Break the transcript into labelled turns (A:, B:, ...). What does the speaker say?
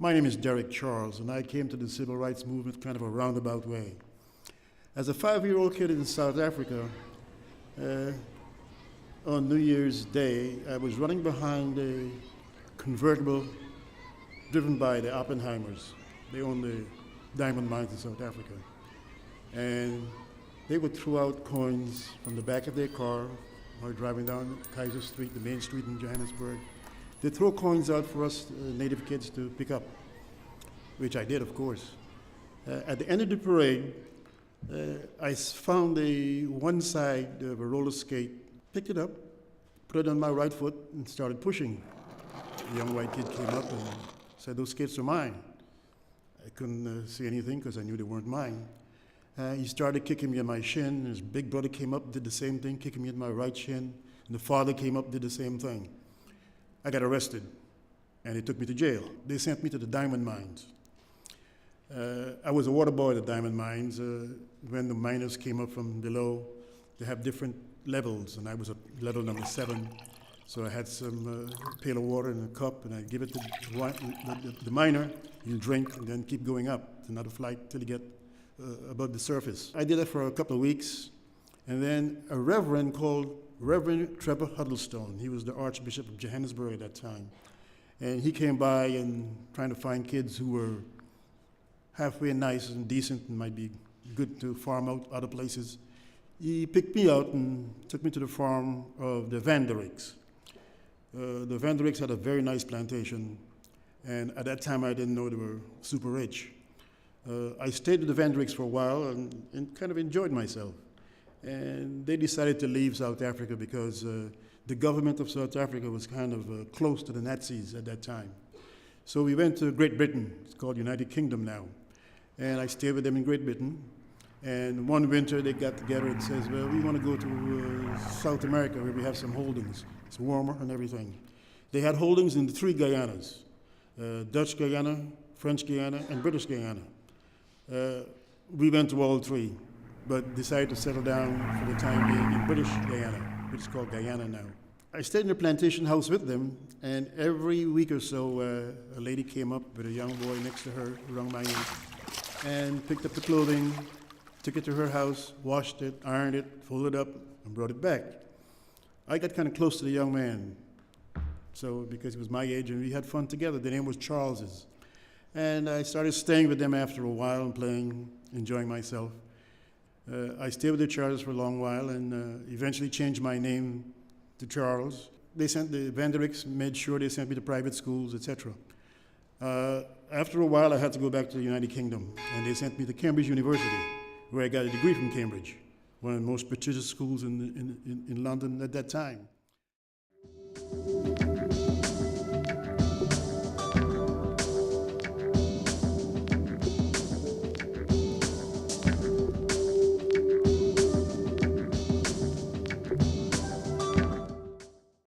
A: My name is Deryck Charles, and I came to the civil rights movement kind of a roundabout way. As a 5-year-old kid in South Africa, on New Year's Day, I was running behind a convertible driven by the Oppenheimers. They own the diamond mines in South Africa. And they would throw out coins from the back of their car while driving down Kaiser Street, the main street in Johannesburg. They throw coins out for us native kids to pick up, which I did, of course. At the end of the parade, I found one side of a roller skate, picked it up, put it on my right foot, and started pushing. A young white kid came up and said, "Those skates are mine." I couldn't say anything because I knew they weren't mine. He started kicking me in my shin. His big brother came up, did the same thing, kicking me in my right shin. And the father came up, did the same thing. I got arrested, and they took me to jail. They sent me to the diamond mines. I was a water boy at the diamond mines. When the miners came up from below, they have different levels, and I was at level number 7. So I had some pail of water in a cup, and I give it to the miner. He'll drink and then keep going up. It's another flight till you get above the surface. I did that for a couple of weeks, and then a reverend called Reverend Trevor Huddlestone. He was the Archbishop of Johannesburg at that time. And he came by and trying to find kids who were halfway nice and decent and might be good to farm out other places. He picked me out and took me to the farm of the Derycks. The Derycks had a very nice plantation, and at that time I didn't know they were super rich. I stayed with the Derycks for a while and kind of enjoyed myself. And they decided to leave South Africa because the government of South Africa was kind of close to the Nazis at that time. So we went to Great Britain. It's called United Kingdom now. And I stayed with them in Great Britain. And one winter they got together and says, "Well, we want to go to South America where we have some holdings. It's warmer and everything." They had holdings in the 3 Guyanas, Dutch Guyana, French Guyana, and British Guyana. We went to all 3, but decided to settle down for the time being in British Guyana, which is called Guyana now. I stayed in the plantation house with them, and every week or so, a lady came up with a young boy next to her, around my age, and picked up the clothing, took it to her house, washed it, ironed it, folded it up, and brought it back. I got kind of close to the young man, so because he was my age, and we had fun together. The name was Charles's. And I started staying with them after a while and playing, enjoying myself. I stayed with the Charles for a long while and eventually changed my name to Charles. They sent the Derycks, made sure they sent me to private schools, etc. After a while, I had to go back to the United Kingdom, and they sent me to Cambridge University, where I got a degree from Cambridge, one of the most prestigious schools in London at that time.